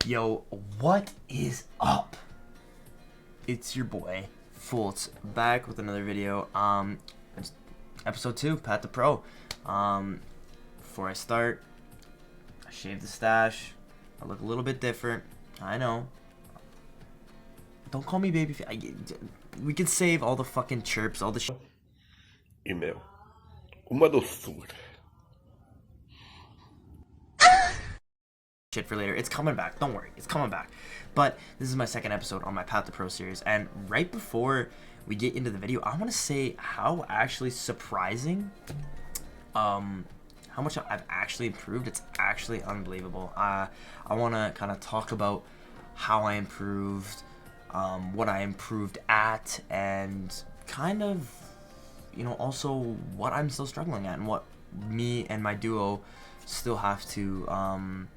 Yo, what is up? It's your boy, Fultz, back with another video. It's episode 2, Pat the Pro. Before I start, I shaved the stash. I look a little bit different. I know. Don't call me baby. We can save all the fucking chirps, all the shit. E meu, uma doçura. Shit for later. It's coming back. Don't worry. It's coming back. But this is my second episode on my Path to Pro series. And right before we get into the video, I want to say how actually surprising, how much I've actually improved. It's actually unbelievable. I want to kind of talk about how I improved, what I improved at, and kind of, also what I'm still struggling at and what me and my duo still have to,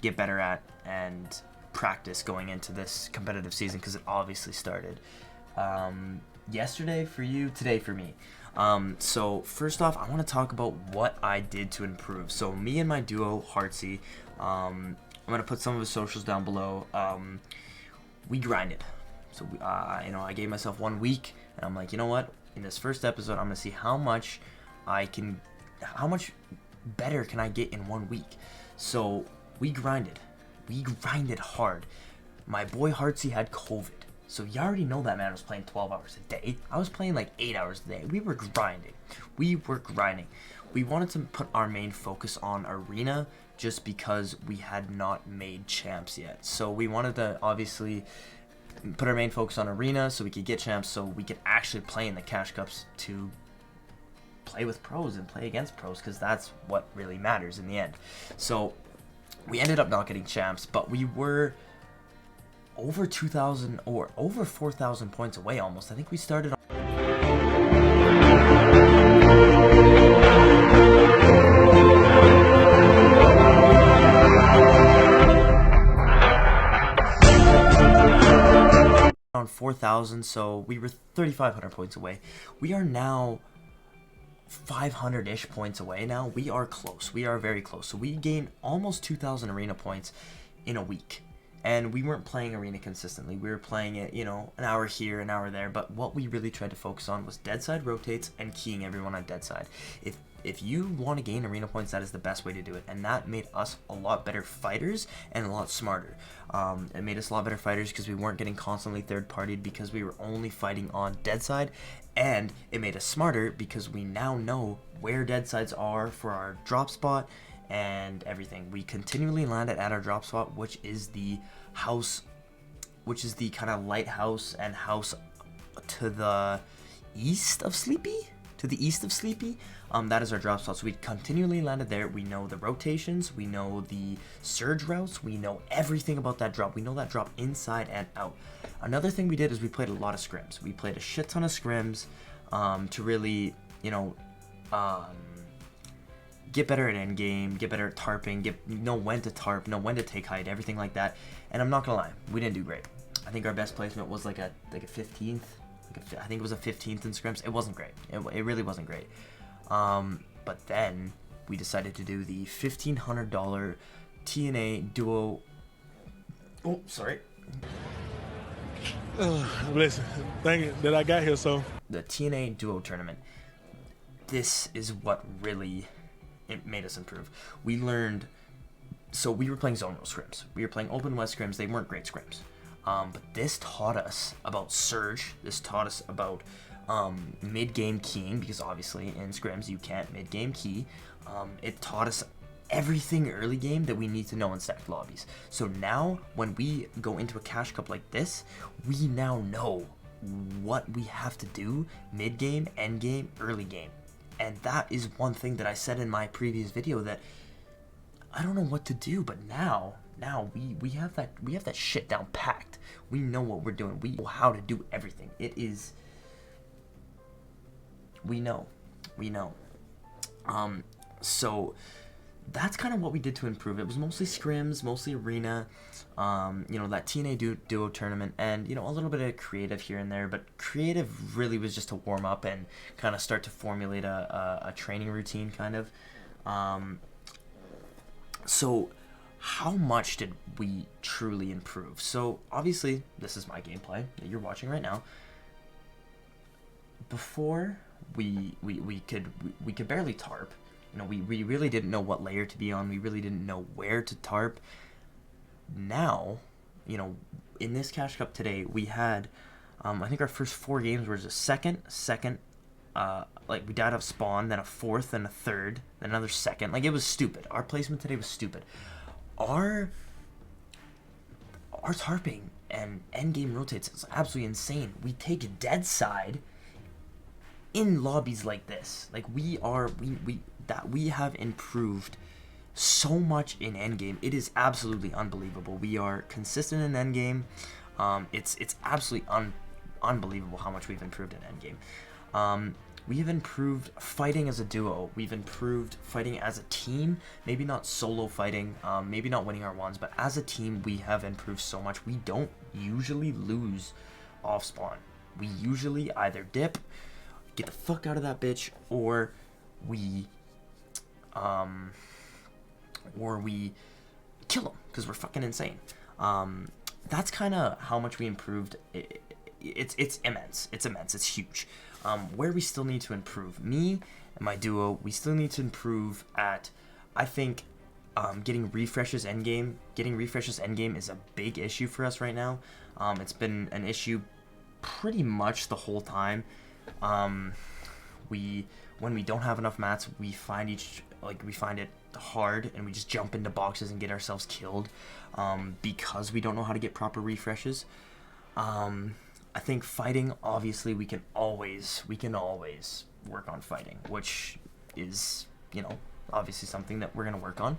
get better at and practice going into this competitive season, because it obviously started yesterday for you, today for me. So first off, I want to talk about what I did to improve. So me and my duo, Heartsy, I'm going to put some of his socials down below. We grinded. So I gave myself 1 week, and I'm like, you know what? In this first episode, I'm going to see how much better can I get in 1 week. So we grinded hard. My boy Heartsy had COVID, so you already know that man was playing 12 hours a day. I was playing like 8 hours a day. We were grinding. We wanted to put our main focus on arena just because we had not made champs yet. So we wanted to obviously put our main focus on arena so we could get champs, so we could actually play in the cash cups to play with pros and play against pros, because that's what really matters in the end. So we ended up not getting champs, but we were over 2,000 or over 4,000 points away almost. I think we started on 4,000, so we were 3,500 points away. We are now 500-ish points away now. We are close. We are very close. So we gained almost 2,000 arena points in a week. And we weren't playing arena consistently. We were playing it, an hour here, an hour there. But what we really tried to focus on was dead side rotates and keying everyone on dead side. If you want to gain arena points, that is the best way to do it. And that made us a lot better fighters and a lot smarter. It made us a lot better fighters because we weren't getting constantly third-partied, because we were only fighting on dead side. And it made us smarter because we now know where dead sides are for our drop spot and everything. We continually landed at our drop spot, which is the house, which is the kind of lighthouse and house to the east of Sleepy. That is our drop spot. So we continually landed there. We know the rotations, we know the surge routes, we know everything about that drop. We know that drop inside and out. Another thing we did is we played a lot of scrims. We played a shit ton of scrims to really, get better at endgame, get better at tarping, know when to tarp, know when to take height, everything like that. And I'm not gonna lie, we didn't do great. I think our best placement was like a 15th. I think it was a 15th in scrims. It wasn't great. It really wasn't great. But then we decided to do the $1,500 TNA duo. Oh, sorry. Listen, thank you that I got here. So the TNA duo tournament. This is what really made us improve. We learned. So we were playing zone rule scrims. We were playing open west scrims. They weren't great scrims. But this taught us about surge. This taught us about mid-game keying, because obviously in scrims you can't mid-game key. It taught us everything early game that we need to know in stacked lobbies. So now when we go into a cash cup like this, we now know what we have to do mid-game, end-game, early game. And that is one thing that I said in my previous video, that I don't know what to do, but now we have that shit down packed. We know what we're doing. We know how to do everything. We know. So that's kind of what we did to improve. It was mostly scrims, mostly arena, that TNA duo tournament, and a little bit of creative here and there. But creative really was just to warm up and kind of start to formulate a training routine, kind of. So how much did we truly improve? So obviously, this is my gameplay that you're watching right now. Before we could barely tarp. You know, we really didn't know what layer to be on. We really didn't know where to tarp. Now, you know, in this Cash Cup today, we had, I think our first 4 games was a second, like we died off spawn, then a fourth, then a third, then another second. Like, it was stupid. Our placement today was stupid. Our tarping and endgame rotates is absolutely insane. We take a dead side in lobbies like this. Like, we have improved so much in endgame. It is absolutely unbelievable. We are consistent in endgame. It's absolutely unbelievable how much we've improved in endgame. We have improved fighting as a duo. We've improved fighting as a team. Maybe not solo fighting, maybe not winning our ones, but as a team, we have improved so much. We don't usually lose off spawn. We usually either dip, get the fuck out of that bitch, or we kill them because we're fucking insane. That's kind of how much we improved. It's immense. It's immense. It's huge. Where we still need to improve, me and my duo, we still need to improve at, I think, getting refreshes endgame. Getting refreshes endgame is a big issue for us right now. It's been an issue pretty much the whole time. When we don't have enough mats, we find it hard, and we just jump into boxes and get ourselves killed, because we don't know how to get proper refreshes. I think fighting, obviously, we can always work on fighting, which is, you know, obviously something that we're gonna work on.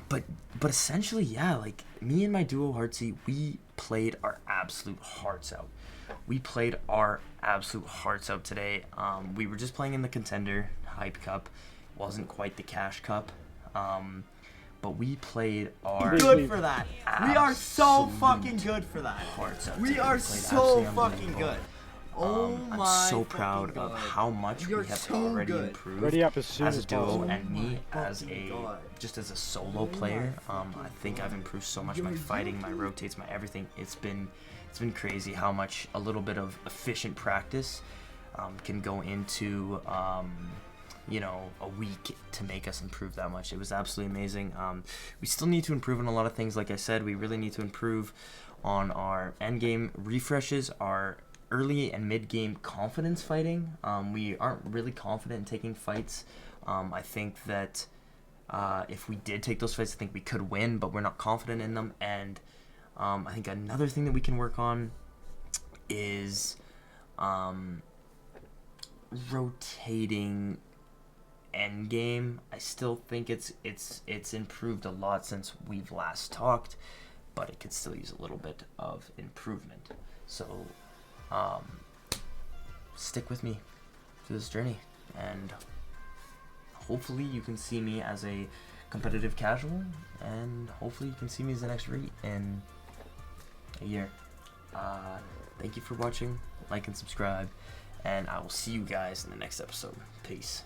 But essentially, yeah, like, me and my duo Heartsy, we played our absolute hearts out. We played our absolute hearts out today. We were just playing in the Contender Hype Cup. Wasn't quite the Cash Cup. But we played our good for that. We are so absolute fucking good for that. hearts out We today. are played so absolutely fucking unbelievable. good. Oh my I'm so fucking proud God. of how much You're we have so already good. improved Ready up as soon as a as duo, possible. and me Oh my as fucking a God. just as a solo player. I think I've improved so much. My fighting, my rotates, my everything. It's been crazy how much a little bit of efficient practice can go into you know, a week to make us improve that much. It was absolutely amazing. We still need to improve on a lot of things. Like I said, we really need to improve on our end game refreshes, our early and mid game confidence fighting. We aren't really confident in taking fights. I think that if we did take those fights, I think we could win, but we're not confident in them. And I think another thing that we can work on is rotating end game. I still think it's improved a lot since we've last talked, but it could still use a little bit of improvement. So stick with me through this journey, and hopefully you can see me as a competitive casual, and hopefully you can see me as the next REIT in a year. Thank you for watching, like and subscribe, and I will see you guys in the next episode. Peace.